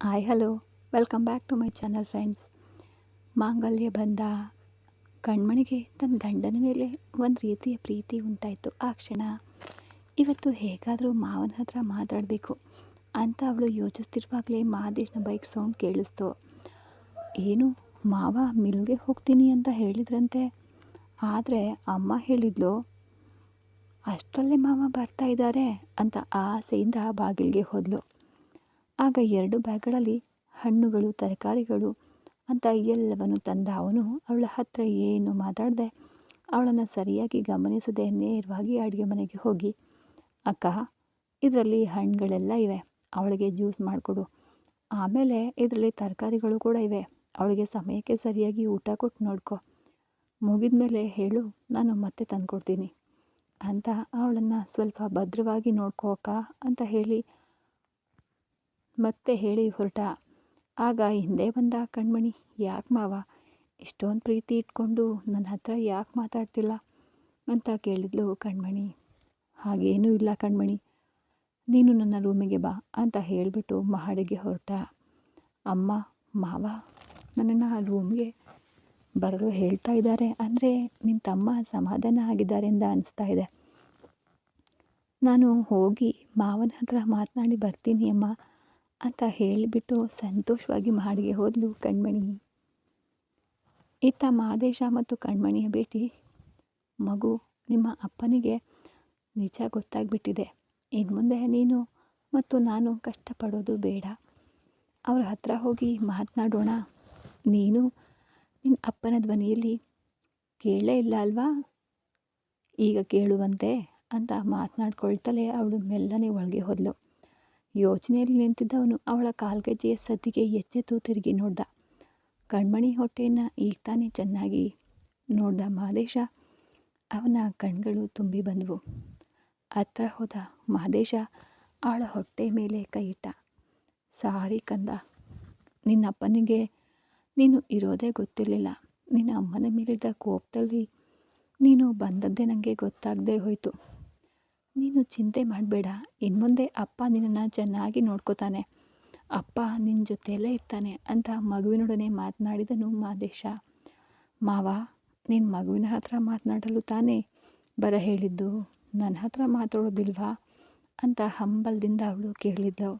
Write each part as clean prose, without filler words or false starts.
Hi hello welcome back to my channel friends. Mangalya Bandha. ಕಣ್ಮಣಿಗೆ ತನ್ನ ಗಂಡನ ಮೇಲೆ ಒಂದು ರೀತಿಯ ಪ್ರೀತಿ ಉಂಟಾಯಿತು ಆ ಕ್ಷಣ. ಇವತ್ತು ಹೇಗಾದರೂ ಮಾವನ ಹತ್ರ ಮಾತಾಡಬೇಕು ಅಂತ ಅವಳು ಯೋಚಿಸ್ತಿರುವಾಗಲೇ ಮಹದೇಶ್ನ ಬೈಕ್ ಸೌಂಡ್ ಕೇಳಿಸ್ತು. ಏನು, ಮಾವ ಮಿಲ್ಗೆ ಹೋಗ್ತೀನಿ ಅಂತ ಹೇಳಿದ್ರಂತೆ. ಆದರೆ ಅಮ್ಮ ಹೇಳಿದ್ಲು ಅಷ್ಟರಲ್ಲೇ ಮಾವ ಬರ್ತಾ ಇದ್ದಾರೆ ಅಂತ ಆಸೆಯಿಂದ ಬಾಗಿಲಿಗೆ ಹೋದ್ಲು. ಆಗ 2 ಬ್ಯಾಗ್ಗಳಲ್ಲಿ ಹಣ್ಣುಗಳು, ತರಕಾರಿಗಳು ಅಂತ ಎಲ್ಲವನ್ನು ತಂದ ಅವನು ಅವಳ ಹತ್ರ ಏನು ಮಾತಾಡದೆ, ಅವಳನ್ನು ಸರಿಯಾಗಿ ಗಮನಿಸದೆ ನೇರವಾಗಿ ಅಡುಗೆ ಮನೆಗೆ ಹೋಗಿ, ಅಕ್ಕ, ಇದರಲ್ಲಿ ಹಣ್ಣುಗಳೆಲ್ಲ ಇವೆ, ಅವಳಿಗೆ ಜ್ಯೂಸ್ ಮಾಡಿಕೊಡು. ಆಮೇಲೆ ಇದರಲ್ಲಿ ತರಕಾರಿಗಳು ಕೂಡ ಇವೆ, ಅವಳಿಗೆ ಸಮಯಕ್ಕೆ ಸರಿಯಾಗಿ ಊಟ ಕೊಟ್ಟು ನೋಡ್ಕೊ. ಮುಗಿದ ಮೇಲೆ ಹೇಳು, ನಾನು ಮತ್ತೆ ತಂದುಕೊಡ್ತೀನಿ ಅಂತ ಅವಳನ್ನು ಸ್ವಲ್ಪ ಭದ್ರವಾಗಿ ನೋಡ್ಕೋ ಅಕ್ಕ ಅಂತ ಹೇಳಿ ಹೊರಟ. ಆಗ ಹಿಂದೆ ಬಂದ ಕಣ್ಮಣಿ, ಯಾಕೆ ಮಾವ ಇಷ್ಟೊಂದು ಪ್ರೀತಿ ಇಟ್ಕೊಂಡು ನನ್ನ ಹತ್ರ ಯಾಕೆ ಮಾತಾಡ್ತಿಲ್ಲ ಅಂತ ಕೇಳಿದ್ಲು ಕಣ್ಮಣಿ. ಹಾಗೇನೂ ಇಲ್ಲ ಕಣ್ಮಣಿ, ನೀನು ನನ್ನ ರೂಮಿಗೆ ಬಾ ಅಂತ ಹೇಳಿಬಿಟ್ಟು ಮಹಡಿಗೆ ಹೊರಟ. ಅಮ್ಮ, ಮಾವ ನನ್ನನ್ನು ರೂಮ್ಗೆ ಬರಲು ಹೇಳ್ತಾ ಇದ್ದಾರೆ ಅಂದರೆ ನಿನ್ನ ತಮ್ಮ ಸಮಾಧಾನ ಆಗಿದ್ದಾರೆ ಅಂತ ಅನಿಸ್ತಾ ಇದೆ. ನಾನು ಹೋಗಿ ಮಾವನ ಹತ್ರ ಮಾತನಾಡಿ ಬರ್ತೀನಿ ಅಮ್ಮ ಅಂತ ಹೇಳಿಬಿಟ್ಟು ಸಂತೋಷವಾಗಿ ಮಹಡಿಗೆ ಹೋದ್ಲು ಕಣ್ಮಣಿ. ಇತ್ತ ಮಹದೇಶ ಮತ್ತು ಕಣ್ಮಣಿಯ ಭೇಟಿ. ಮಗು, ನಿಮ್ಮ ಅಪ್ಪನಿಗೆ ನಿಜ ಗೊತ್ತಾಗ್ಬಿಟ್ಟಿದೆ. ಇನ್ನು ಮುಂದೆ ನೀನು ಮತ್ತು ನಾನು ಕಷ್ಟಪಡೋದು ಬೇಡ. ಅವ್ರ ಹತ್ರ ಹೋಗಿ ಮಾತನಾಡೋಣ. ನೀನು ನಿನ್ನ ಅಪ್ಪನ ಧ್ವನಿಯಲ್ಲಿ ಕೇಳಲೇ ಇಲ್ಲ ಅಲ್ವಾ, ಈಗ ಕೇಳುವಂತೆ ಅಂತ ಮಾತನಾಡ್ಕೊಳ್ತಲೇ ಅವಳು ಮೆಲ್ಲನೆ ಒಳಗೆ ಹೋದ್ಲು. ಯೋಚನೆಯಲ್ಲಿ ನಿಂತಿದ್ದವನು ಅವಳ ಕಾಲ್ಗೆಜ್ಜೆಯ ಸದ್ದಿಗೆ ಎಚ್ಚೆತ್ತು ತಿರುಗಿ ನೋಡ್ದ. ಕಣ್ಮಣಿ ಹೊಟ್ಟೆಯನ್ನು ಈಗ ತಾನೇ ಚೆನ್ನಾಗಿ ನೋಡ್ದ ಮಹದೇಶ. ಅವನ ಕಣ್ಗಳು ತುಂಬಿ ಬಂದವು. ಹತ್ರ ಹೋದ ಮಹದೇಶ ಅವಳ ಹೊಟ್ಟೆ ಮೇಲೆ ಕೈ ಇಟ್ಟ. ಸಾರಿ ಕಂದ, ನಿನ್ನಪ್ಪನಿಗೆ ನೀನು ಇರೋದೇ ಗೊತ್ತಿರಲಿಲ್ಲ. ನಿನ್ನ ಅಮ್ಮನ ಮೇಲಿದ್ದ ಕೋಪದಲ್ಲಿ ನೀನು ಬಂದದ್ದೇ ನನಗೆ ಗೊತ್ತಾಗದೇ ಹೋಯಿತು. ನೀನು ಚಿಂತೆ ಮಾಡಬೇಡ, ಇನ್ನು ಮುಂದೆ ಅಪ್ಪ ನಿನ್ನನ್ನು ಚೆನ್ನಾಗಿ ನೋಡ್ಕೋತಾನೆ, ಅಪ್ಪ ನಿನ್ನ ಜೊತೆಯಲ್ಲೇ ಇರ್ತಾನೆ ಅಂತ ಮಗುವಿನೊಡನೆ ಮಾತನಾಡಿದನು ಮಹದೇಶ. ಮಾವ, ನಿನ್ನ ಮಗುವಿನ ಹತ್ರ ಮಾತನಾಡಲು ತಾನೇ ಬರ ಹೇಳಿದ್ದು, ನನ್ನ ಹತ್ರ ಮಾತಾಡೋದಿಲ್ವಾ ಅಂತ ಹಂಬಲದಿಂದ ಅವಳು ಕೇಳಿದ್ಲು.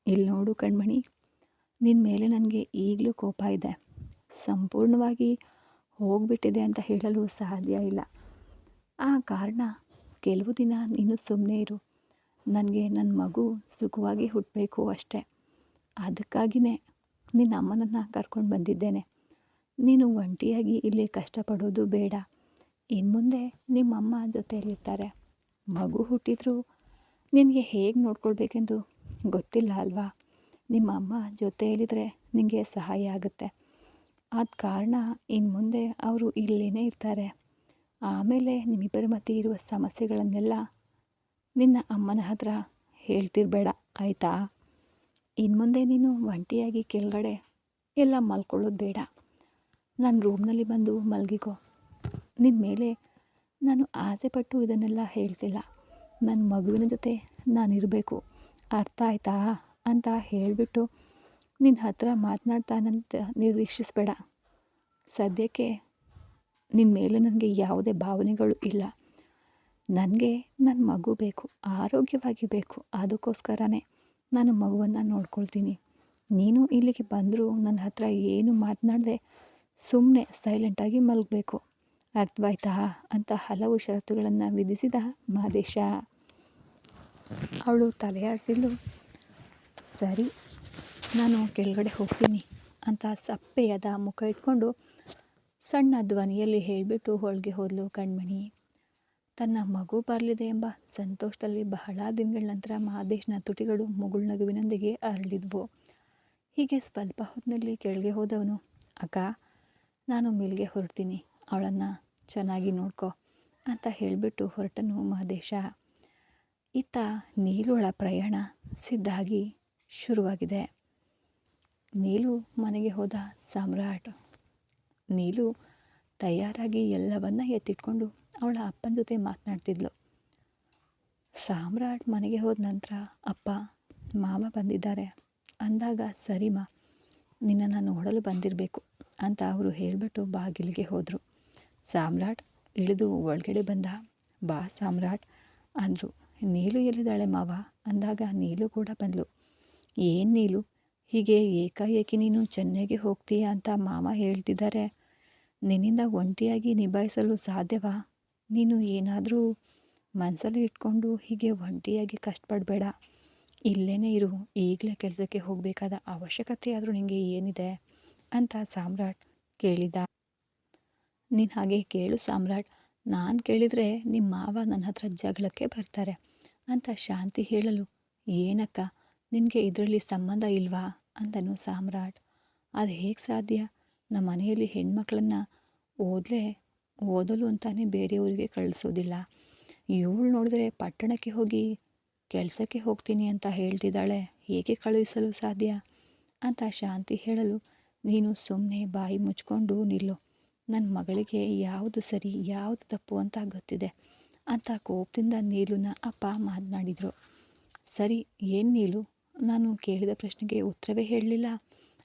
ಇಲ್ಲಿ ನೋಡು ಕಣ್ಮಣಿ, ನಿನ್ನ ಮೇಲೆ ನನಗೆ ಈಗಲೂ ಕೋಪ ಇದೆ. ಸಂಪೂರ್ಣವಾಗಿ ಹೋಗ್ಬಿಟ್ಟಿದೆ ಅಂತ ಹೇಳಲು ಸಾಧ್ಯ ಇಲ್ಲ. ಆ ಕಾರಣ ಕೆಲವು ದಿನ ನೀನು ಸುಮ್ಮನೆ ಇರು. ನನಗೆ ನನ್ನ ಮಗು ಸುಖವಾಗಿ ಹುಟ್ಟಬೇಕು ಅಷ್ಟೆ. ಅದಕ್ಕಾಗಿಯೇ ನಿನ್ನ ಅಮ್ಮನನ್ನು ಕರ್ಕೊಂಡು ಬಂದಿದ್ದೇನೆ. ನೀನು ಒಂಟಿಯಾಗಿ ಇಲ್ಲಿ ಕಷ್ಟಪಡೋದು ಬೇಡ. ಇನ್ನು ಮುಂದೆ ನಿಮ್ಮಮ್ಮ ಜೊತೆಯಲ್ಲಿರ್ತಾರೆ. ಮಗು ಹುಟ್ಟಿದ್ರೂ ನಿನಗೆ ಹೇಗೆ ನೋಡ್ಕೊಳ್ಬೇಕೆಂದು ಗೊತ್ತಿಲ್ಲ ಅಲ್ವಾ. ನಿಮ್ಮ ಅಮ್ಮ ಜೊತೆಯಲ್ಲಿದ್ದರೆ ನಿನಗೆ ಸಹಾಯ ಆಗುತ್ತೆ. ಆದ ಕಾರಣ ಇನ್ನು ಮುಂದೆ ಅವರು ಇಲ್ಲೇ ಇರ್ತಾರೆ. ಆಮೇಲೆ ನಿಮ್ಮಿಬ್ಬರ ಮಧ್ಯೆ ಇರುವ ಸಮಸ್ಯೆಗಳನ್ನೆಲ್ಲ ನಿನ್ನ ಅಮ್ಮನ ಹತ್ರ ಹೇಳ್ತಿರ್ಬೇಡ, ಆಯಿತಾ. ಇನ್ನು ಮುಂದೆ ನೀನು ಒಂಟಿಯಾಗಿ ಕೆಳಗಡೆ ಎಲ್ಲ ಮಲ್ಕೊಳ್ಳೋದು ಬೇಡ. ನನ್ನ ರೂಮ್ನಲ್ಲಿ ಬಂದು ಮಲಗಿಕೋ. ನಿನ್ನ ಮೇಲೆ ನಾನು ಆಸೆಪಟ್ಟು ಇದನ್ನೆಲ್ಲ ಹೇಳ್ತಿಲ್ಲ. ನನ್ನ ಮಗುವಿನ ಜೊತೆ ನಾನಿರಬೇಕು, ಅರ್ಥ ಆಯ್ತಾ ಅಂತ ಹೇಳಿಬಿಟ್ಟು ನಿನ್ನ ಹತ್ರ ಮಾತನಾಡ್ತಾನಂತ ನಿರೀಕ್ಷಿಸಬೇಡ. ಸದ್ಯಕ್ಕೆ ನಿನ್ನ ಮೇಲೆ ನನಗೆ ಯಾವುದೇ ಭಾವನೆಗಳು ಇಲ್ಲ. ನನಗೆ ನನ್ನ ಮಗು ಬೇಕು, ಆರೋಗ್ಯವಾಗಿ ಬೇಕು. ಅದಕ್ಕೋಸ್ಕರನೇ ನಾನು ಮಗುವನ್ನು ನೋಡ್ಕೊಳ್ತೀನಿ. ನೀನು ಇಲ್ಲಿಗೆ ಬಂದರೂ ನನ್ನ ಹತ್ರ ಏನು ಮಾತನಾಡದೆ ಸುಮ್ಮನೆ ಸೈಲೆಂಟಾಗಿ ಮಲಗಬೇಕು, ಅರ್ಥವಾಯ್ತಾ ಅಂತ ಹಲವು ಷರತ್ತುಗಳನ್ನು ವಿಧಿಸಿದ ಮಹದೇಶ. ಅವಳು ತಲೆಯಾಡಿಸಿದ್ಲು. ಸರಿ, ನಾನು ಕೆಳಗಡೆ ಹೋಗ್ತೀನಿ ಅಂತ ಸಪ್ಪೆಯಾದ ಮುಖ ಇಟ್ಕೊಂಡು ಸಣ್ಣ ಧ್ವನಿಯಲ್ಲಿ ಹೇಳಿಬಿಟ್ಟು ಒಳಗೆ ಹೋದ್ಲು ಕಣ್ಮಣಿ. ತನ್ನ ಮಗು ಬರಲಿದೆ ಎಂಬ ಸಂತೋಷದಲ್ಲಿ ಬಹಳ ದಿನಗಳ ನಂತರ ಮಹದೇಶ್ನ ತುಟಿಗಳು ಮುಗುಳ್ನಗುವಿನೊಂದಿಗೆ ಅರಳಿದ್ವು. ಹೀಗೆ ಸ್ವಲ್ಪ ಹೊತ್ತಿನಲ್ಲಿ ಕೆಳಗೆ ಹೋದವನು, ಅಕ್ಕ, ನಾನು ಮಿಲ್ಗೆ ಹೊರಡ್ತೀನಿ, ಅವಳನ್ನು ಚೆನ್ನಾಗಿ ನೋಡ್ಕೊ ಅಂತ ಹೇಳಿಬಿಟ್ಟು ಹೊರಟನು ಮಹದೇಶ. ಇತ್ತ ನೀಲುಳ ಪ್ರಯಾಣ ಸಿದ್ಧಾಗಿ ಶುರುವಾಗಿದೆ. ನೀಲು ಮನೆಗೆ ಹೋದ ಸಾಮ್ರಾಟ್. ನೀಲು ತಯಾರಾಗಿ ಎಲ್ಲವನ್ನ ಎತ್ತಿಟ್ಕೊಂಡು ಅವಳ ಅಪ್ಪನ ಜೊತೆ ಮಾತನಾಡ್ತಿದ್ಲು. ಸಾಮ್ರಾಟ್ ಮನೆಗೆ ಹೋದ ನಂತರ ಅಪ್ಪ ಮಾವ ಬಂದಿದ್ದಾರೆ ಅಂದಾಗ ಸರಿಮಾ ನಿನ್ನನ್ನು ನೋಡಲು ಬಂದಿರಬೇಕು ಅಂತ ಅವರು ಹೇಳಿಬಿಟ್ಟು ಬಾಗಿಲಿಗೆ ಹೋದರು. ಸಾಮ್ರಾಟ್ ಇಳಿದು ಒಳಗಡೆ ಬಂದ. ಬಾ ಸಾಮ್ರಾಟ್ ಅಂದರು. ನೀಲು ಎಲ್ಲಿದ್ದಾಳೆ ಮಾವ ಅಂದಾಗ ನೀಲು ಕೂಡ ಬಂದಳು. ಏನು ನೀಲು ಹೀಗೆ ಏಕಾಏಕಿ ನೀನು ಚೆನ್ನೈಗೆ ಹೋಗ್ತೀಯ ಅಂತ ಮಾವ ಹೇಳ್ತಿದ್ದಾರೆ. ನಿನ್ನಿಂದ ಒಂಟಿಯಾಗಿ ನಿಭಾಯಿಸಲು ಸಾಧ್ಯವಾ? ನೀನು ಏನಾದರೂ ಮನಸ್ಸಲ್ಲಿ ಇಟ್ಕೊಂಡು ಹೀಗೆ ಒಂಟಿಯಾಗಿ ಕಷ್ಟಪಡಬೇಡ. ಇಲ್ಲೇ ಇರು. ಈಗಲೇ ಕೆಲಸಕ್ಕೆ ಹೋಗಬೇಕಾದ ಅವಶ್ಯಕತೆ ಆದರೂ ನಿನಗೆ ಏನಿದೆ ಅಂತ ಸಾಮ್ರಾಟ್ ಕೇಳಿದ. ನೀನು ಹಾಗೆ ಕೇಳು ಸಾಮ್ರಾಟ್. ನಾನು ಕೇಳಿದರೆ ನಿಮ್ಮ ಮಾವ ನನ್ನ ಹತ್ರ ಜಗಳಕ್ಕೆ ಬರ್ತಾರೆ ಅಂತ ಶಾಂತಿ ಹೇಳಲು, ಏನಕ್ಕ ನಿನಗೆ ಇದರಲ್ಲಿ ಸಂಬಂಧ ಇಲ್ವಾ ಅಂದನು ಸಾಮ್ರಾಟ್. ಅದು ಹೇಗೆ ಸಾಧ್ಯ? ನಮ್ಮ ಮನೆಯಲ್ಲಿ ಹೆಣ್ಮಕ್ಳನ್ನು ಓದಲು ಅಂತಾನೆ ಬೇರೆಯವರಿಗೆ ಕಳಿಸೋದಿಲ್ಲ. ಇವಳು ನೋಡಿದ್ರೆ ಪಟ್ಟಣಕ್ಕೆ ಹೋಗಿ ಕೆಲಸಕ್ಕೆ ಹೋಗ್ತೀನಿ ಅಂತ ಹೇಳ್ತಿದ್ದಾಳೆ. ಹೇಗೆ ಕಳುಹಿಸಲು ಸಾಧ್ಯ ಅಂತ ಶಾಂತಿ ಹೇಳಲು, ನೀನು ಸುಮ್ಮನೆ ಬಾಯಿ ಮುಚ್ಕೊಂಡು ನಿಲ್ಲು. ನನ್ನ ಮಗಳಿಗೆ ಯಾವುದು ಸರಿ ಯಾವುದು ತಪ್ಪು ಅಂತ ಗೊತ್ತಿದೆ ಅಂತ ಕೋಪದಿಂದ ನೀಲುನ ಅಪ್ಪ ಮಾತನಾಡಿದರು. ಸರಿ, ಏನು ನೀಲು, ನಾನು ಕೇಳಿದ ಪ್ರಶ್ನೆಗೆ ಉತ್ತರವೇ ಹೇಳಲಿಲ್ಲ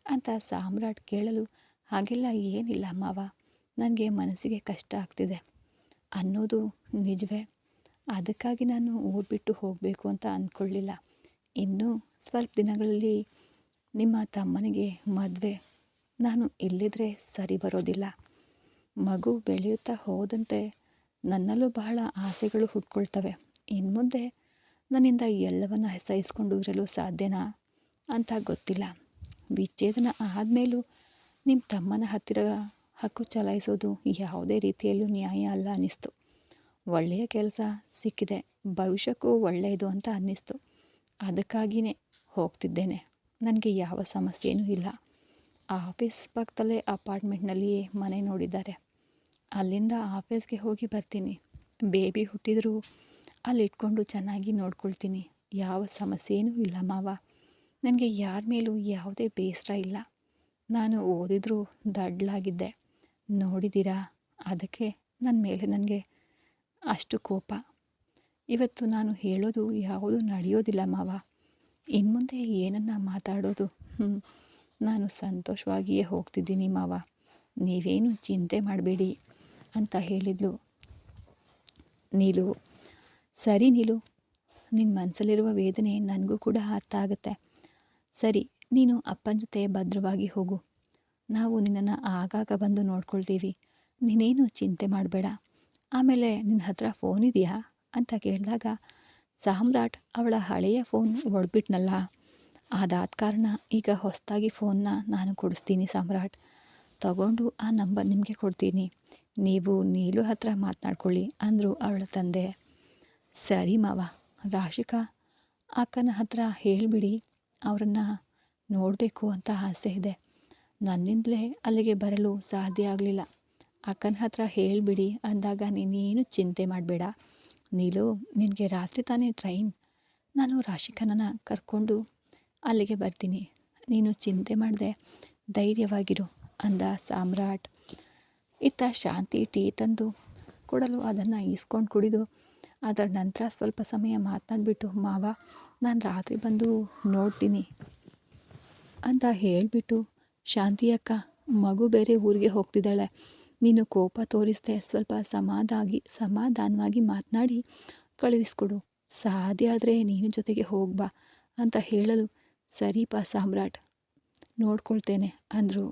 ಅಂತ ಸಾಮ್ರಾಟ್ ಕೇಳಲು, ಹಾಗೆಲ್ಲ ಏನಿಲ್ಲ ಮಾವ, ನನಗೆ ಮನಸ್ಸಿಗೆ ಕಷ್ಟ ಆಗ್ತಿದೆ ಅನ್ನೋದು ನಿಜವೇ. ಅದಕ್ಕಾಗಿ ನಾನು ಊರು ಬಿಟ್ಟು ಹೋಗಬೇಕು ಅಂತ ಅಂದ್ಕೊಳ್ಳಿಲ್ಲ. ಇನ್ನೂ ಸ್ವಲ್ಪ ದಿನಗಳಲ್ಲಿ ನಿಮ್ಮ ತಮ್ಮನಿಗೆ ಮದುವೆ. ನಾನು ಇಲ್ಲಿದ್ರೆ ಸರಿ ಬರೋದಿಲ್ಲ. ಮಗು ಬೆಳೆಯುತ್ತಾ ಹೋದಂತೆ ನನ್ನಲ್ಲೂ ಬಹಳ ಆಸೆಗಳು ಹುಟ್ಕೊಳ್ತವೆ. ಇನ್ನು ಮುಂದೆ ನನ್ನಿಂದ ಎಲ್ಲವನ್ನ ಸಹಿಸ್ಕೊಂಡು ಇರಲು ಸಾಧ್ಯನಾ ಅಂತ ಗೊತ್ತಿಲ್ಲ. ವಿಚ್ಛೇದನ ಆದಮೇಲೂ ನಿಮ್ಮ ತಮ್ಮನ ಹತ್ತಿರ ಹಕ್ಕು ಚಲಾಯಿಸೋದು ಯಾವುದೇ ರೀತಿಯಲ್ಲೂ ನ್ಯಾಯ ಅಲ್ಲ ಅನ್ನಿಸ್ತು. ಒಳ್ಳೆಯ ಕೆಲಸ ಸಿಕ್ಕಿದೆ, ಭವಿಷ್ಯಕ್ಕೂ ಒಳ್ಳೆಯದು ಅಂತ ಅನ್ನಿಸ್ತು. ಅದಕ್ಕಾಗಿಯೇ ಹೋಗ್ತಿದ್ದೇನೆ. ನನಗೆ ಯಾವ ಸಮಸ್ಯೆಯೂ ಇಲ್ಲ. ಆಫೀಸ್ ಪಕ್ಕದಲ್ಲೇ ಅಪಾರ್ಟ್ಮೆಂಟ್ನಲ್ಲಿಯೇ ಮನೆ ನೋಡಿದ್ದಾರೆ. ಅಲ್ಲಿಂದ ಆಫೀಸ್ಗೆ ಹೋಗಿ ಬರ್ತೀನಿ. ಬೇಬಿ ಹುಟ್ಟಿದರೂ ಅಲ್ಲಿ ಇಟ್ಕೊಂಡು ಚೆನ್ನಾಗಿ ನೋಡ್ಕೊಳ್ತೀನಿ. ಯಾವ ಸಮಸ್ಯೆಯೂ ಇಲ್ಲ ಮಾವ. ನನಗೆ ಯಾರ ಮೇಲೂ ಯಾವುದೇ ಬೇಸರ ಇಲ್ಲ. ನಾನು ಓದಿದ್ರೂ ದಡ್ಡಲಾಗಿದ್ದೆ ನೋಡಿದ್ದೀರಾ. ಅದಕ್ಕೆ ನನ್ನ ಮೇಲೆ ನನಗೆ ಅಷ್ಟು ಕೋಪ. ಇವತ್ತು ನಾನು ಹೇಳೋದು ಯಾವುದೂ ನಡೆಯೋದಿಲ್ಲ ಮಾವ. ಇನ್ನು ಮುಂದೆ ಏನನ್ನ ಮಾತಾಡೋದು? ನಾನು ಸಂತೋಷವಾಗಿಯೇ ಹೋಗ್ತಿದ್ದೀನಿ ಮಾವ, ನೀವೇನು ಚಿಂತೆ ಮಾಡಬೇಡಿ ಅಂತ ಹೇಳಿದ್ಲು ನೀಲು. ಸರಿ ನೀಲು, ನಿನ್ನ ಮನಸ್ಸಲ್ಲಿರುವ ವೇದನೆ ನನಗೂ ಕೂಡ ಅರ್ಥ ಆಗುತ್ತೆ. ಸರಿ, ನೀನು ಅಪ್ಪನ ಜೊತೆ ಭದ್ರವಾಗಿ ಹೋಗು. ನಾವು ನಿನ್ನನ್ನು ಆಗಾಗ ಬಂದು ನೋಡ್ಕೊಳ್ತೀವಿ. ನೀನೇನು ಚಿಂತೆ ಮಾಡಬೇಡ. ಆಮೇಲೆ ನಿನ್ನ ಹತ್ರ ಫೋನ್ ಇದೆಯಾ ಅಂತ ಕೇಳಿದಾಗ ಸಾಮ್ರಾಟ್ ಅವಳ ಹಳೆಯ ಫೋನ್ ಒಡ್ಬಿಟ್ನಲ್ಲ, ಅದಾದ ಕಾರಣ ಈಗ ಹೊಸದಾಗಿ ಫೋನ್ನ ನಾನು ಕೊಡಿಸ್ತೀನಿ ಸಾಮ್ರಾಟ್. ತಗೊಂಡು ಆ ನಂಬರ್ ನಿಮಗೆ ಕೊಡ್ತೀನಿ. ನೀವು ನೀಲು ಹತ್ರ ಮಾತನಾಡ್ಕೊಳ್ಳಿ ಅಂದರು ಅವಳ ತಂದೆ. ಸರಿ ಮಾವ. ರಾಶಿಕಾ ಅಕ್ಕನ ಹತ್ರ ಹೇಳಿಬಿಡಿ, ಅವರನ್ನು ನೋಡಬೇಕು ಅಂತ ಆಸೆ ಇದೆ. ನನ್ನಿಂದಲೇ ಅಲ್ಲಿಗೆ ಬರಲು ಸಾಧ್ಯ ಆಗಲಿಲ್ಲ. ಅಕ್ಕನ ಹತ್ರ ಹೇಳಿಬಿಡಿ ಅಂದಾಗ ನೀನೇನು ಚಿಂತೆ ಮಾಡಬೇಡ ನೀಲು. ನಿನಗೆ ರಾತ್ರಿ ತಾನೇ ಟ್ರೈನ್. ನಾನು ರಾಶಿಕನನ್ನು ಕರ್ಕೊಂಡು ಅಲ್ಲಿಗೆ ಬರ್ತೀನಿ. ನೀನು ಚಿಂತೆ ಮಾಡದೆ ಧೈರ್ಯವಾಗಿರು ಅಂದ ಸಾಮ್ರಾಟ್. ಇತ್ತ ಶಾಂತಿ ಟೀ ತಂದು ಕೊಡಲು ಅದನ್ನು ಈಸ್ಕೊಂಡು ಕುಡಿದು ಅದರ ನಂತರ ಸ್ವಲ್ಪ ಸಮಯ ಮಾತನಾಡಿಬಿಟ್ಟು, ಮಾವ ನಾನು ರಾತ್ರಿ ಬಂದು ನೋಡ್ತೀನಿ ಅಂತ ಹೇಳಿಬಿಟ್ಟು, ಶಾಂತಿ ಅಕ್ಕ ಮಗು ಬೇರೆ ಊರಿಗೆ ಹೋಗ್ತಿದ್ದಾಳೆ. ನೀನು ಕೋಪ ತೋರಿಸ್ದೆ ಸ್ವಲ್ಪ ಸಮಾಧಾನವಾಗಿ ಮಾತನಾಡಿ ಕಳುಹಿಸ್ಕೊಡು. ಸಾಧ್ಯ ಆದರೆ ನೀನು ಜೊತೆಗೆ ಹೋಗ್ಬಾ ಅಂತ ಹೇಳಲು, ಸರಿಪಾ ಸಾಮ್ರಾಟ್, ನೋಡ್ಕೊಳ್ತೇನೆ ಅಂದರು.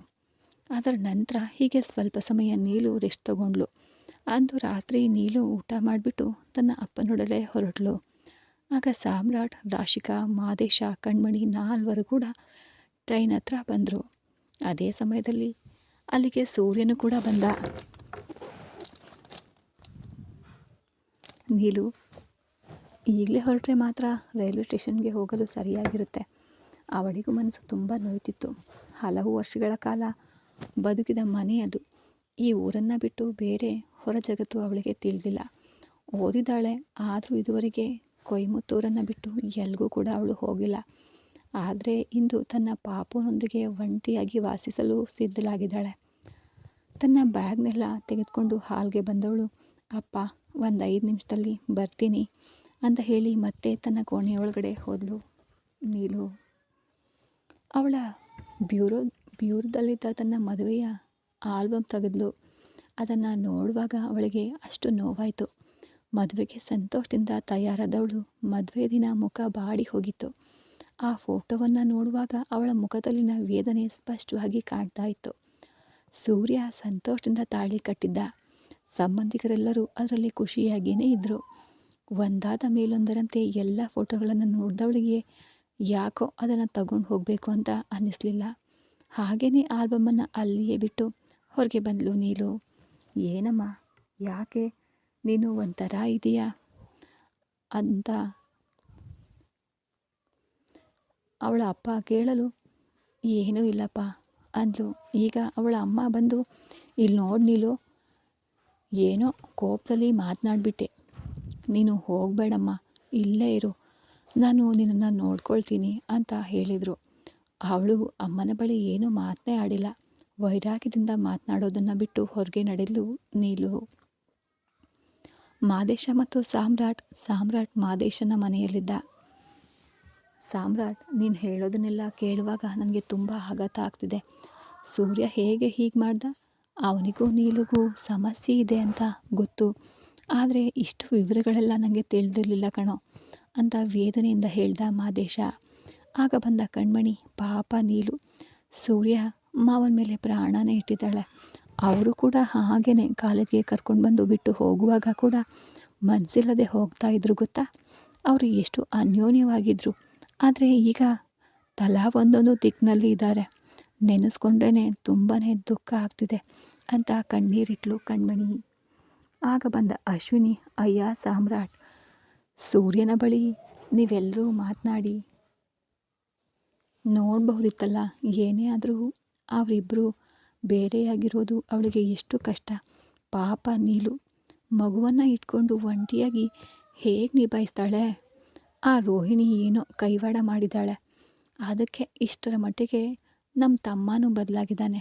ಅದರ ನಂತರ ಹೀಗೆ ಸ್ವಲ್ಪ ಸಮಯ ನೀಲು ರೆಸ್ಟ್ ತಗೊಂಡ್ಳು. ಅಂದು ರಾತ್ರಿ ನೀಲು ಊಟ ಮಾಡಿಬಿಟ್ಟು ತನ್ನ ಅಪ್ಪನೊಡನೆ ಹೊರಟಳು. ಆಗ ಸಾಮ್ರಾಟ್, ರಾಶಿಕಾ, ಮಾದೇಶ, ಕಣ್ಮಣಿ 4 ಕೂಡ ಟ್ರೈನ್ ಹತ್ರ ಬಂದರು. ಅದೇ ಸಮಯದಲ್ಲಿ ಅಲ್ಲಿಗೆ ಸೂರ್ಯನು ಕೂಡ ಬಂದ. ನೀಲು, ಈಗಲೇ ಹೊರಟ್ರೆ ಮಾತ್ರ ರೈಲ್ವೆ ಸ್ಟೇಷನ್ಗೆ ಹೋಗಲು ಸರಿಯಾಗಿರುತ್ತೆ. ಅವಳಿಗೂ ಮನಸ್ಸು ತುಂಬ ನೋಯ್ತಿತ್ತು. ಹಲವು ವರ್ಷಗಳ ಕಾಲ ಬದುಕಿದ ಮನೆ ಅದು. ಈ ಊರನ್ನು ಬಿಟ್ಟು ಬೇರೆ ಹೊರ ಜಗತ್ತು ಅವಳಿಗೆ ತಿಳಿದಿಲ್ಲ. ಓದಿದ್ದಾಳೆ, ಆದರೂ ಇದುವರೆಗೆ ಕೊಯಮತ್ತೂರನ್ನು ಬಿಟ್ಟು ಎಲ್ಲಿಗೂ ಕೂಡ ಅವಳು ಹೋಗಿಲ್ಲ. ಆದರೆ ಇಂದು ತನ್ನ ಪಾಪುನೊಂದಿಗೆ ಒಂಟಿಯಾಗಿ ವಾಸಿಸಲು ಸಿದ್ಧಳಾಗಿದ್ದಾಳೆ. ತನ್ನ ಬ್ಯಾಗ್ನೆಲ್ಲ ತೆಗೆದುಕೊಂಡು ಹಾಲ್ಗೆ ಬಂದವಳು, ಅಪ್ಪ ಒಂದು 5 ನಿಮಿಷದಲ್ಲಿ ಬರ್ತೀನಿ ಅಂತ ಹೇಳಿ ಮತ್ತೆ ತನ್ನ ಕೋಣೆಯೊಳಗಡೆ ಹೋದಳು. ನೀಲು ಅವಳ ಬ್ಯೂರೋ ಬ್ಯೂರೋದಲ್ಲಿದ್ದ ತನ್ನ ಮದುವೆಯ ಆಲ್ಬಮ್ ತೆಗೆದ್ಲು. ಅದನ್ನು ನೋಡುವಾಗ ಅವಳಿಗೆ ಅಷ್ಟು ನೋವಾಯಿತು. ಮದುವೆಗೆ ಸಂತೋಷದಿಂದ ತಯಾರಾದವಳು ಮದುವೆ ದಿನ ಮುಖ ಬಾಡಿ ಹೋಗಿತ್ತು. ಆ ಫೋಟೋವನ್ನು ನೋಡುವಾಗ ಅವಳ ಮುಖದಲ್ಲಿನ ವೇದನೆ ಸ್ಪಷ್ಟವಾಗಿ ಕಾಣ್ತಾ ಇತ್ತು. ಸೂರ್ಯ ಸಂತೋಷದಿಂದ ತಾಳಿ ಕಟ್ಟಿದ್ದ. ಸಂಬಂಧಿಕರೆಲ್ಲರೂ ಅದರಲ್ಲಿ ಖುಷಿಯಾಗಿಯೇ ಇದ್ದರು. ಒಂದಾದ ಮೇಲೊಂದರಂತೆ ಎಲ್ಲ ಫೋಟೋಗಳನ್ನು ನೋಡಿದವಳಿಗೆ ಯಾಕೋ ಅದನ್ನು ತಗೊಂಡು ಹೋಗಬೇಕು ಅಂತ ಅನ್ನಿಸ್ಲಿಲ್ಲ. ಹಾಗೆಯೇ ಆಲ್ಬಮನ್ನು ಅಲ್ಲಿಯೇ ಬಿಟ್ಟು ಹೊರಗೆ ಬಂದಳು ನೀಲು. ಏನಮ್ಮ, ಯಾಕೆ ನೀನು ಒಂಥರ ಇದೆಯಾ ಅಂತ ಅವಳ ಅಪ್ಪ ಕೇಳಲು, ಏನೂ ಇಲ್ಲಪ್ಪ ಅಂದ್ಲು. ಈಗ ಅವಳ ಅಮ್ಮ ಬಂದು, ಇಲ್ಲಿ ನೋಡಿ ನೀಲು, ಏನೋ ಕೋಪದಲ್ಲಿ ಮಾತನಾಡಿಬಿಟ್ಟೆ, ನೀನು ಹೋಗಬೇಡಮ್ಮ, ಇಲ್ಲೇ ಇರು, ನಾನು ನಿನ್ನನ್ನು ನೋಡ್ಕೊಳ್ತೀನಿ ಅಂತ ಹೇಳಿದರು. ಅವಳು ಅಮ್ಮನ ಬಳಿ ಏನೂ ಮಾತೇ ಆಡಿಲ್ಲ. ವೈರಾಗ್ಯದಿಂದ ಮಾತನಾಡೋದನ್ನು ಬಿಟ್ಟು ಹೊರಗೆ ನಡೆದಳು ನೀಲು. ಮಾದೇಶ ಮತ್ತು ಸಾಮ್ರಾಟ್ ಮಾದೇಶನ ಮನೆಯಲ್ಲಿದ್ದ. ಸಾಮ್ರಾಟ್, ನೀನು ಹೇಳೋದನ್ನೆಲ್ಲ ಕೇಳುವಾಗ ನನಗೆ ತುಂಬ ಆಘಾತ ಆಗ್ತಿದೆ. ಸೂರ್ಯ ಹೇಗೆ ಹೀಗೆ ಮಾಡ್ದ? ಅವನಿಗೂ ನೀಲಿಗೂ ಸಮಸ್ಯೆ ಇದೆ ಅಂತ ಗೊತ್ತು, ಆದರೆ ಇಷ್ಟು ವಿವರಗಳೆಲ್ಲ ನನಗೆ ತಿಳಿದಿರಲಿಲ್ಲ ಕಣೋ ಅಂತ ವೇದನೆಯಿಂದ ಹೇಳ್ದ ಮಾದೇಶ. ಆಗ ಬಂದ ಕಣ್ಮಣಿ, ಪಾಪ ನೀಲು, ಸೂರ್ಯ ಮಾವನ ಮೇಲೆ ಪ್ರಾಣನೇ ಇಟ್ಟಿದ್ದಾಳೆ. ಅವರು ಕೂಡ ಹಾಗೇ ಕಾಲೇಜಿಗೆ ಕರ್ಕೊಂಡು ಬಂದು ಬಿಟ್ಟು ಹೋಗುವಾಗ ಕೂಡ ಮನಸ್ಸಿಲ್ಲದೆ ಹೋಗ್ತಾ ಇದ್ರು ಗೊತ್ತಾ. ಅವರು ಎಷ್ಟು ಅನ್ಯೋನ್ಯವಾಗಿದ್ದರು. ಆದರೆ ಈಗ ತಲಾ ಒಂದೊಂದು ದಿಕ್ಕಿನಲ್ಲಿ ಇದ್ದಾರೆ. ನೆನೆಸ್ಕೊಂಡ್ರೇ ತುಂಬಾ ದುಃಖ ಆಗ್ತಿದೆ ಅಂತ ಕಣ್ಣೀರಿಟ್ಲು ಕಣ್ಮಣಿ. ಆಗ ಬಂದ ಅಶ್ವಿನಿ, ಅಯ್ಯ ಸಾಮ್ರಾಟ್, ಸೂರ್ಯನ ಬಳಿ ನೀವೆಲ್ಲರೂ ಮಾತನಾಡಿ ನೋಡಬಹುದಿತ್ತಲ್ಲ. ಏನೇ ಆದರೂ ಅವರಿಬ್ಬರು ಬೇರೆಯಾಗಿರೋದು ಅವಳಿಗೆ ಎಷ್ಟು ಕಷ್ಟ. ಪಾಪ ನೀಲು ಮಗುವನ್ನು ಇಟ್ಕೊಂಡು ಒಂಟಿಯಾಗಿ ಹೇಗೆ ನಿಭಾಯಿಸ್ತಾಳೆ. ಆ ರೋಹಿಣಿ ಏನೋ ಕೈವಾಡ ಮಾಡಿದ್ದಾಳೆ. ಅದಕ್ಕೆ ಇಷ್ಟರ ಮಟ್ಟಿಗೆ ನಮ್ಮ ತಮ್ಮನೂ ಬದಲಾಗಿದ್ದಾನೆ.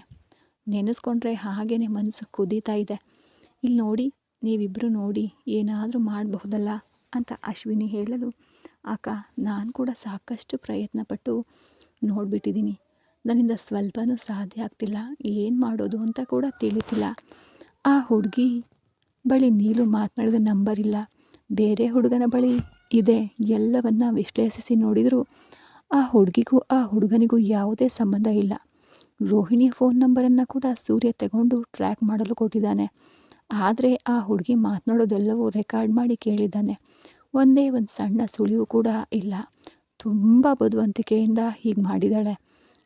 ನೆನೆಸ್ಕೊಂಡ್ರೆ ಹಾಗೇ ಮನಸ್ಸು ಕುದೀತಾ ಇದೆ. ಇಲ್ಲಿ ನೋಡಿ, ನೀವಿಬ್ಬರು ನೋಡಿ ಏನಾದರೂ ಮಾಡಬಹುದಲ್ಲ ಅಂತ ಅಶ್ವಿನಿ ಹೇಳಲು, ಅಕ್ಕ, ನಾನು ಕೂಡ ಸಾಕಷ್ಟು ಪ್ರಯತ್ನಪಟ್ಟು ನೋಡಿಬಿಟ್ಟಿದ್ದೀನಿ. ನನ್ನಿಂದ ಸ್ವಲ್ಪನೂ ಸಾಧ್ಯ ಆಗ್ತಿಲ್ಲ. ಏನು ಮಾಡೋದು ಅಂತ ಕೂಡ ತಿಳಿತಿಲ್ಲ. ಆ ಹುಡುಗಿ ಬಳಿ ನೀಲು ಮಾತನಾಡಿದ ನಂಬರ್ ಇಲ್ಲ, ಬೇರೆ ಹುಡುಗನ ಬಳಿ ಇದೆ. ಎಲ್ಲವನ್ನ ವಿಶ್ಲೇಷಿಸಿ ನೋಡಿದರೂ ಆ ಹುಡುಗಿಗೂ ಆ ಹುಡುಗನಿಗೂ ಯಾವುದೇ ಸಂಬಂಧ ಇಲ್ಲ. ರೋಹಿಣಿ ಫೋನ್ ನಂಬರನ್ನು ಕೂಡ ಸೂರ್ಯ ತಗೊಂಡು ಟ್ರ್ಯಾಕ್ ಮಾಡಲು ಕೊಟ್ಟಿದ್ದಾನೆ. ಆದರೆ ಆ ಹುಡುಗಿ ಮಾತನಾಡೋದೆಲ್ಲವೂ ರೆಕಾರ್ಡ್ ಮಾಡಿ ಕೇಳಿದ್ದಾನೆ. ಒಂದೇ ಒಂದು ಸಣ್ಣ ಸುಳಿವು ಕೂಡ ಇಲ್ಲ. ತುಂಬ ಬುದ್ಧಿವಂತಿಕೆಯಿಂದ ಹೀಗೆ ಮಾಡಿದ್ದಾಳೆ.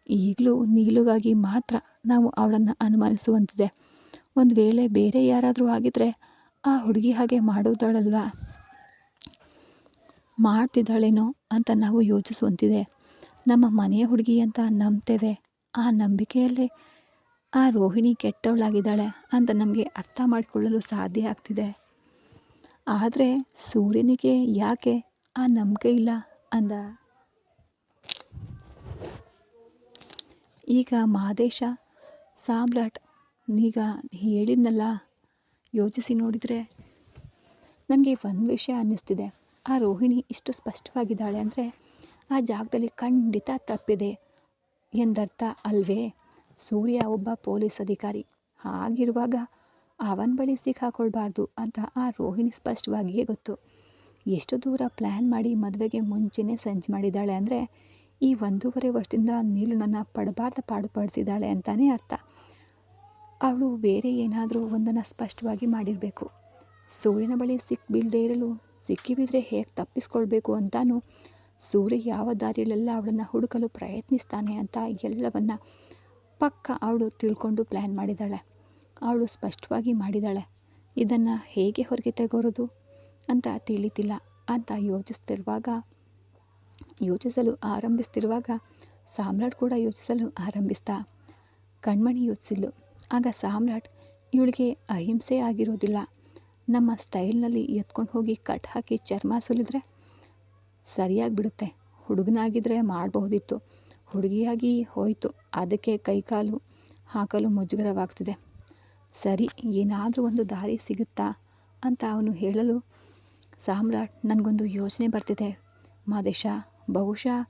ಈಗಲೂ ನೀಲುಗಾಗಿ ಮಾತ್ರ ನಾವು ಅವಳನ್ನು ಅನುಮಾನಿಸುವಂತಿದೆ. ಒಂದು ವೇಳೆ ಬೇರೆ ಯಾರಾದರೂ ಆಗಿದ್ದರೆ ಆ ಹುಡುಗಿ ಹಾಗೆ ಮಾಡೋದಳಲ್ವಾ, ಮಾಡ್ತಿದ್ದಾಳೇನೋ ಅಂತ ನಾವು ಯೋಚಿಸುವಂತಿದೆ. ನಮ್ಮ ಮನೆಯ ಹುಡುಗಿ ಅಂತ ನಂಬ್ತೇವೆ. ಆ ನಂಬಿಕೆಯಲ್ಲೇ ಆ ರೋಹಿಣಿ ಕೆಟ್ಟವಳಾಗಿದ್ದಾಳೆ ಅಂತ ನಮಗೆ ಅರ್ಥ ಮಾಡಿಕೊಳ್ಳಲು ಸಾಧ್ಯ ಆಗ್ತಿದೆ. ಆದರೆ ಸೂರ್ಯನಿಗೆ ಯಾಕೆ ಆ ನಂಬಿಕೆ ಇಲ್ಲ ಅಂದ. ಈಗ ಮಾದೇಶ, ಸಾಮ್ರಾಟ್, ಈಗ ಹೇಳಿದ್ನಲ್ಲ, ಯೋಚಿಸಿ ನೋಡಿದರೆ ನನಗೆ ಒಂದು ವಿಷಯ ಅನ್ನಿಸ್ತಿದೆ. ಆ ರೋಹಿಣಿ ಇಷ್ಟು ಸ್ಪಷ್ಟವಾಗಿದ್ದಾಳೆ ಅಂದರೆ ಆ ಜಾಗದಲ್ಲಿ ಖಂಡಿತ ತಪ್ಪಿದೆ ಎಂದರ್ಥ ಅಲ್ವೇ. ಸೂರ್ಯ ಒಬ್ಬ ಪೊಲೀಸ್ ಅಧಿಕಾರಿ. ಹಾಗಿರುವಾಗ ಅವನ ಬಳಿ ಸಿಕ್ಕಾಕೊಳ್ಬಾರ್ದು ಅಂತ ಆ ರೋಹಿಣಿ ಸ್ಪಷ್ಟವಾಗಿಯೇ ಗೊತ್ತು. ಎಷ್ಟು ದೂರ ಪ್ಲ್ಯಾನ್ ಮಾಡಿ ಮದುವೆಗೆ ಮುಂಚೆನೇ ಸಂಚು ಮಾಡಿದ್ದಾಳೆ ಅಂದರೆ ಈ 1.5 ವರ್ಷದಿಂದ ನೀಲು ನನ್ನ ಪಡಬಾರ್ದ ಪಾಡುಪಡಿಸಿದ್ದಾಳೆ ಅಂತಲೇ ಅರ್ಥ. ಅವಳು ಬೇರೆ ಏನಾದರೂ ಒಂದನ್ನು ಸ್ಪಷ್ಟವಾಗಿ ಮಾಡಿರಬೇಕು. ಸೂರ್ಯನ ಬಳಿ ಸಿಕ್ಕಿಬೀಳದೇ ಇರಲು, ಸಿಕ್ಕಿಬಿದ್ದರೆ ಹೇಗೆ ತಪ್ಪಿಸ್ಕೊಳ್ಬೇಕು ಅಂತಾನು ಸೂರ್ಯ ಯಾವ ದಾರಿಯಲ್ಲೆಲ್ಲ ಅವಳನ್ನು ಹುಡುಕಲು ಪ್ರಯತ್ನಿಸ್ತಾನೆ ಅಂತ ಎಲ್ಲವನ್ನ ಪಕ್ಕ ಅವಳು ತಿಳ್ಕೊಂಡು ಪ್ಲ್ಯಾನ್ ಮಾಡಿದ್ದಾಳೆ. ಅವಳು ಸ್ಪಷ್ಟವಾಗಿ ಮಾಡಿದ್ದಾಳೆ. ಇದನ್ನು ಹೇಗೆ ಹೊರಗೆ ತೆಗೋರೋದು ಅಂತ ತಿಳಿತಿಲ್ಲ ಅಂತ ಯೋಚಿಸಲು ಆರಂಭಿಸ್ತಿರುವಾಗ ಸಾಮ್ರಾಟ್ ಕೂಡ ಯೋಚಿಸಲು ಆರಂಭಿಸ್ದ. ಕಣ್ಮಣಿ ಯೋಚಿಸಿದ್ಲು. ಆಗ ಸಾಮ್ರಾಟ್, ಇವಳಿಗೆ ಅಹಿಂಸೆ ಆಗಿರೋದಿಲ್ಲ. ನಮ್ಮ ಸ್ಟೈಲ್ನಲ್ಲಿ ಎತ್ಕೊಂಡು ಹೋಗಿ ಕಟ್ ಹಾಕಿ ಚರ್ಮ ಸುಲಿದ್ರೆ ಸರಿಯಾಗಿಬಿಡುತ್ತೆ. ಹುಡುಗನಾಗಿದ್ದರೆ ಮಾಡಬಹುದಿತ್ತು. ಹುಡುಗಿಯಾಗಿ ಹೋಯಿತು. ಅದಕ್ಕೆ ಕೈಕಾಲು ಹಾಕಲು ಮುಜುಗರವಾಗ್ತಿದೆ. ಸರಿ, ಏನಾದರೂ ಒಂದು ದಾರಿ ಸಿಗುತ್ತಾ ಅಂತ ಅವನು ಹೇಳಲು, ಸಾಮ್ರಾಟ್, ನನಗೊಂದು ಯೋಚನೆ ಬರ್ತಿದೆ ಮಾದೇಶ. ಬಹುಶಃ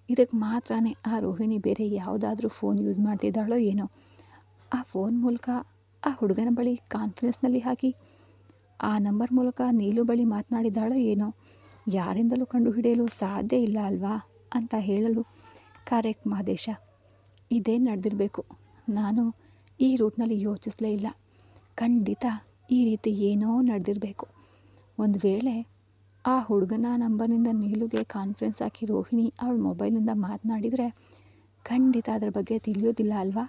ಇದಕ್ಕೆ ಮಾತ್ರನೇ ಆ ರೋಹಿಣಿ ಬೇರೆ ಯಾವುದಾದ್ರೂ ಫೋನ್ ಯೂಸ್ ಮಾಡ್ತಿದ್ದಾಳೋ ಏನೋ. ಆ ಫೋನ್ ಮೂಲಕ ಆ ಹುಡುಗನ ಬಳಿ ಕಾನ್ಫರೆನ್ಸ್ನಲ್ಲಿ ಹಾಕಿ ಆ ನಂಬರ್ ಮೂಲಕ ನೀಲು ಬಳಿ ಮಾತನಾಡಿದ್ದಾಳೋ ಏನೋ. ಯಾರಿಂದಲೂ ಕಂಡುಹಿಡಿಯಲು ಸಾಧ್ಯ ಇಲ್ಲ ಅಲ್ವಾ ಅಂತ ಹೇಳಲು, ಕರೆಕ್ಟ್ ಮಹದೇಶ, ಇದೇ ನಡೆದಿರಬೇಕು. ನಾನು ಈ ರೂಟ್ನಲ್ಲಿ ಯೋಚಿಸಲೇ ಇಲ್ಲ. ಖಂಡಿತ ಈ ರೀತಿ ಏನೋ ನಡೆದಿರಬೇಕು. ಒಂದು ವೇಳೆ ಆ ಹುಡುಗನ ನಂಬರ್ನಿಂದ ನೀಲುಗೆ ಕಾನ್ಫರೆನ್ಸ್ ಹಾಕಿ ರೋಹಿಣಿ ಅವಳ ಮೊಬೈಲಿಂದ ಮಾತನಾಡಿದರೆ ಖಂಡಿತ ಅದರ ಬಗ್ಗೆ ತಿಳಿಯೋದಿಲ್ಲ ಅಲ್ವಾ.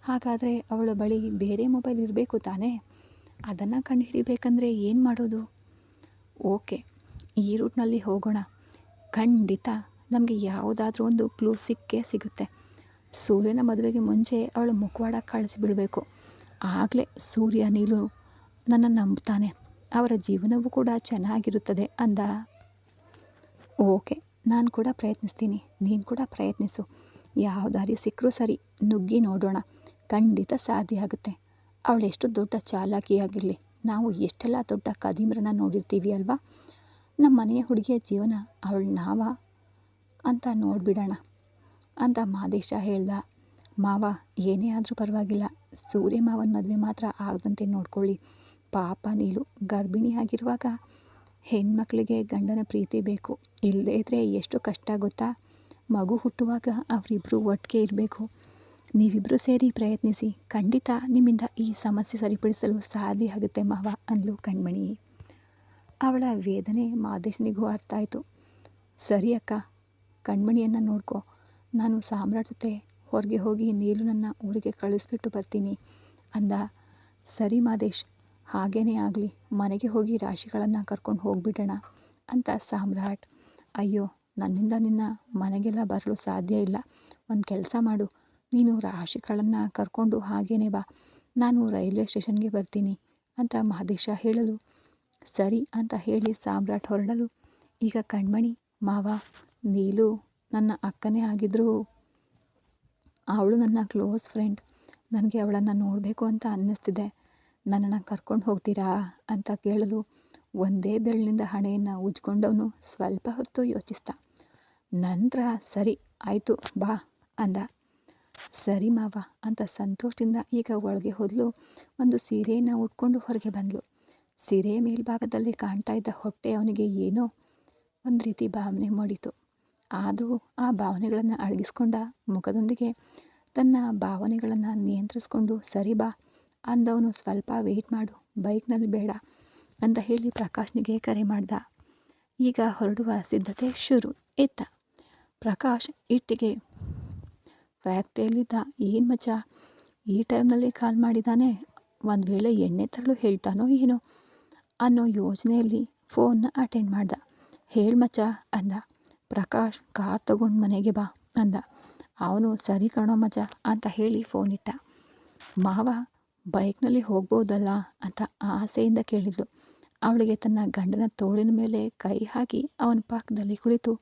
ಹಾಗಾದರೆ ಅವಳ ಬಳಿ ಬೇರೆ ಮೊಬೈಲ್ ಇರಬೇಕು ತಾನೇ. ಅದನ್ನು ಕಂಡುಹಿಡಿಬೇಕಂದ್ರೆ ಏನು ಮಾಡೋದು? ಓಕೆ, ಈ ರೂಟ್ನಲ್ಲಿ ಹೋಗೋಣ. ಖಂಡಿತ ನಮಗೆ ಯಾವುದಾದ್ರೂ ಒಂದು ಕ್ಲೂ ಸಿಗುತ್ತೆ. ಸೂರ್ಯನ ಮದುವೆಗೆ ಮುಂಚೆ ಅವಳ ಮುಖವಾಡ ಕಳಿಸಿಬಿಡಬೇಕು. ಆಗಲೇ ಸೂರ್ಯ ನೀಲು ನನ್ನ ನಂಬ್ತಾನೆ, ಅವರ ಜೀವನವೂ ಕೂಡ ಚೆನ್ನಾಗಿರುತ್ತದೆ ಅಂದ. ಓಕೆ, ನಾನು ಕೂಡ ಪ್ರಯತ್ನಿಸ್ತೀನಿ, ನೀನು ಕೂಡ ಪ್ರಯತ್ನಿಸು. ಯಾವ ದಾರಿ ಸಿಕ್ಕರೂ ಸರಿ, ನುಗ್ಗಿ ನೋಡೋಣ. ಖಂಡಿತ ಸಾಧ್ಯ ಆಗುತ್ತೆ. ಅವಳೆಷ್ಟು ದೊಡ್ಡ ಚಾಲಾಕಿಯಾಗಿರಲಿ, ನಾವು ಎಷ್ಟೆಲ್ಲ ದೊಡ್ಡ ಕದೀಮ್ರನ್ನ ನೋಡಿರ್ತೀವಿ ಅಲ್ವಾ. ನಮ್ಮ ಮನೆಯ ಹುಡುಗಿಯ ಜೀವನ ಅವಳು ನಾವ ಅಂತ ನೋಡಿಬಿಡೋಣ ಅಂತ ಮಾದೇಶ ಹೇಳ್ದ. ಮಾವ, ಏನೇ ಆದರೂ ಪರವಾಗಿಲ್ಲ, ಸೂರ್ಯ ಮಾವನ ಮದುವೆ ಮಾತ್ರ ಆಗದಂತೆ ನೋಡ್ಕೊಳ್ಳಿ. ಪಾಪ ನೀಲು ಗರ್ಭಿಣಿಯಾಗಿರುವಾಗ ಹೆಣ್ಮಕ್ಳಿಗೆ ಗಂಡನ ಪ್ರೀತಿ ಬೇಕು. ಇಲ್ಲದೇ ಇದ್ದರೆ ಎಷ್ಟು ಕಷ್ಟ ಗೊತ್ತಾ. ಮಗು ಹುಟ್ಟುವಾಗ ಅವರಿಬ್ಬರು ಒಟ್ಟಿಗೆ ಇರಬೇಕು. ನೀವಿಬ್ಬರು ಸೇರಿ ಪ್ರಯತ್ನಿಸಿ, ಖಂಡಿತ ನಿಮ್ಮಿಂದ ಈ ಸಮಸ್ಯೆ ಸರಿಪಡಿಸಲು ಸಾಧ್ಯ ಆಗುತ್ತೆ ಮಾವ ಅಂದ್ಲು ಕಣ್ಮಣಿ. ಅವಳ ವೇದನೆ ಮಾದೇಶನಿಗೂ ಅರ್ಥ ಆಯಿತು. ಸರಿ ಅಕ್ಕ, ಕಣ್ಮಣಿಯನ್ನು ನೋಡ್ಕೊ. ನಾನು ಸಾಮ್ರಾಟ್ ಜೊತೆ ಹೊರಗೆ ಹೋಗಿ ನೀಲು ನನ್ನ ಊರಿಗೆ ಕಳಿಸ್ಬಿಟ್ಟು ಬರ್ತೀನಿ ಅಂದ. ಸರಿ ಮಾದೇಶ್, ಹಾಗೇ ಆಗಲಿ. ಮನೆಗೆ ಹೋಗಿ ರಾಶಿಗಳನ್ನು ಕರ್ಕೊಂಡು ಹೋಗಿಬಿಡೋಣ ಅಂತ ಸಾಮ್ರಾಟ್. ಅಯ್ಯೋ, ನನ್ನಿಂದ ನಿನ್ನ ಮನೆಗೆಲ್ಲ ಬರಲು ಸಾಧ್ಯ ಇಲ್ಲ. ಒಂದು ಕೆಲಸ ಮಾಡು, ನೀನು ರಾಶಿಗಳನ್ನು ಕರ್ಕೊಂಡು ಹಾಗೇ ಬಾ, ನಾನು ರೈಲ್ವೆ ಸ್ಟೇಷನ್ಗೆ ಬರ್ತೀನಿ ಅಂತ ಮಹದೇಶ ಹೇಳಲು, ಸರಿ ಅಂತ ಹೇಳಿ ಸಾಮ್ರಾಟ್ ಹೊರಡಲು, ಈಗ ಕಣ್ಮಣಿ, ಮಾವ, ನೀಲು ನನ್ನ ಅಕ್ಕನೇ ಆಗಿದ್ದರೂ ಅವಳು ನನ್ನ ಕ್ಲೋಸ್ ಫ್ರೆಂಡ್. ನನಗೆ ಅವಳನ್ನು ನೋಡಬೇಕು ಅಂತ ಅನ್ನಿಸ್ತಿದೆ. ನನ್ನನ್ನು ಕರ್ಕೊಂಡು ಹೋಗ್ತೀರಾ ಅಂತ ಕೇಳಲು, ಒಂದೇ ಬೆರಳಿನಿಂದ ಹಣೆಯನ್ನು ಉಜ್ಕೊಂಡವನು ಸ್ವಲ್ಪ ಹೊತ್ತು ಯೋಚಿಸ್ದ. ನಂತರ ಸರಿ ಆಯಿತು ಬಾ ಅಂದ. ಸರಿ ಮಾವ ಅಂತ ಸಂತೋಷದಿಂದ ಈಗ ಒಳಗೆ ಹೋದಲು. ಒಂದು ಸೀರೆಯನ್ನು ಉಟ್ಕೊಂಡು ಹೊರಗೆ ಬಂದಳು. ಸೀರೆಯ ಮೇಲ್ಭಾಗದಲ್ಲಿ ಕಾಣ್ತಾ ಇದ್ದ ಹೊಟ್ಟೆ ಅವನಿಗೆ ಏನೋ ಒಂದು ರೀತಿ ಭಾವನೆ ಮಾಡಿತು. ಆದರೂ ಆ ಭಾವನೆಗಳನ್ನು ಅಡಗಿಸ್ಕೊಂಡ ಮುಖದೊಂದಿಗೆ ತನ್ನ ಭಾವನೆಗಳನ್ನು ನಿಯಂತ್ರಿಸ್ಕೊಂಡು, ಸರಿ ಬಾ ಅಂದವನು, ಸ್ವಲ್ಪ ವೆಯ್ಟ್ ಮಾಡು, ಬೈಕ್ನಲ್ಲಿ ಬೇಡ ಅಂತ ಹೇಳಿ ಪ್ರಕಾಶ್ನಿಗೆ ಕರೆ ಮಾಡ್ದ. ಈಗ ಹೊರಡುವ ಸಿದ್ಧತೆ ಶುರು ಇತ್ತ. ಪ್ರಕಾಶ್ ಇಟ್ಟಿಗೆ ಫ್ಯಾಕ್ಟ್ರಿಯಲ್ಲಿದ್ದ. ಏನು ಮಚ್ಚ, ಈ ಟೈಮ್ನಲ್ಲಿ ಕಾಲ್ ಮಾಡಿದ್ದಾನೆ, ಒಂದು ವೇಳೆ ಎಣ್ಣೆ ತರಲು ಹೇಳ್ತಾನೋ ಏನೋ ಅನ್ನೋ ಯೋಚನೆಯಲ್ಲಿ ಫೋನ್ನ ಅಟೆಂಡ್ ಮಾಡ್ದ. ಹೇಳು ಮಚ್ಚ ಅಂದ. ಪ್ರಕಾಶ್, ಕಾರ್ ತಗೊಂಡು ಮನೆಗೆ ಬಾ ಅಂದ. ಅವನು ಸರಿ ಕಣೋ ಮಚ್ಚ ಅಂತ ಹೇಳಿ ಫೋನ್ ಇಟ್ಟ. ಮಾವ, ಬೈಕ್ನಲ್ಲಿ ಹೋಗ್ಬೋದಲ್ಲ ಅಂತ ಆಸೆಯಿಂದ ಕೇಳಿದ್ಲು. ಅವಳಿಗೆ ತನ್ನ ಗಂಡನ ತೋಳಿನ ಮೇಲೆ ಕೈ ಹಾಕಿ ಅವನ ಪಕ್ಕದಲ್ಲಿ ಕುಳಿತು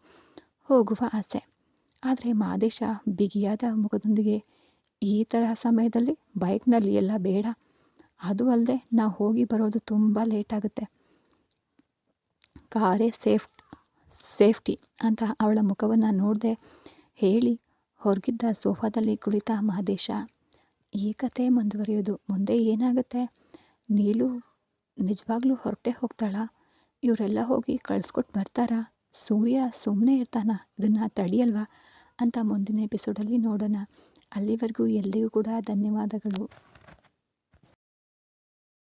ಹೋಗುವ ಆಸೆ. ಆದರೆ ಮಾದೇಶ ಬಿಗಿಯಾದ ಮುಖದೊಂದಿಗೆ, ಈ ತರಹ ಸಮಯದಲ್ಲಿ ಬೈಕ್ನಲ್ಲಿ ಎಲ್ಲ ಬೇಡ, ಅದು ಅಲ್ಲದೆ ನಾವು ಹೋಗಿ ಬರೋದು ತುಂಬ ಲೇಟ್ ಆಗುತ್ತೆ, ಕಾರೇ ಸೇಫ್ಟಿ ಅಂತ ಅವಳ ಮುಖವನ್ನು ನೋಡದೆ ಹೇಳಿ ಹೊರಗಿದ್ದ ಸೋಫಾದಲ್ಲಿ ಕುಳಿತ ಮಹದೇಶ. ಈ ಕತೆ ಮುಂದುವರಿಯೋದು. ಮುಂದೆ ಏನಾಗುತ್ತೆ? ನೀಲು ನಿಜವಾಗ್ಲೂ ಹೊರಟೆ ಹೋಗ್ತಾಳಾ? ಇವರೆಲ್ಲ ಹೋಗಿ ಕಳಿಸ್ಕೊಟ್ಟು ಬರ್ತಾರಾ? ಸೂರ್ಯ ಸುಮ್ಮನೆ ಇರ್ತಾನ ಇದನ್ನು ತಡಿಯಲ್ವಾ ಅಂತ ಮುಂದಿನ ಎಪಿಸೋಡಲ್ಲಿ ನೋಡೋಣ. ಅಲ್ಲಿವರೆಗೂ ಎಲ್ಲಿಗೂ ಕೂಡ ಧನ್ಯವಾದಗಳು.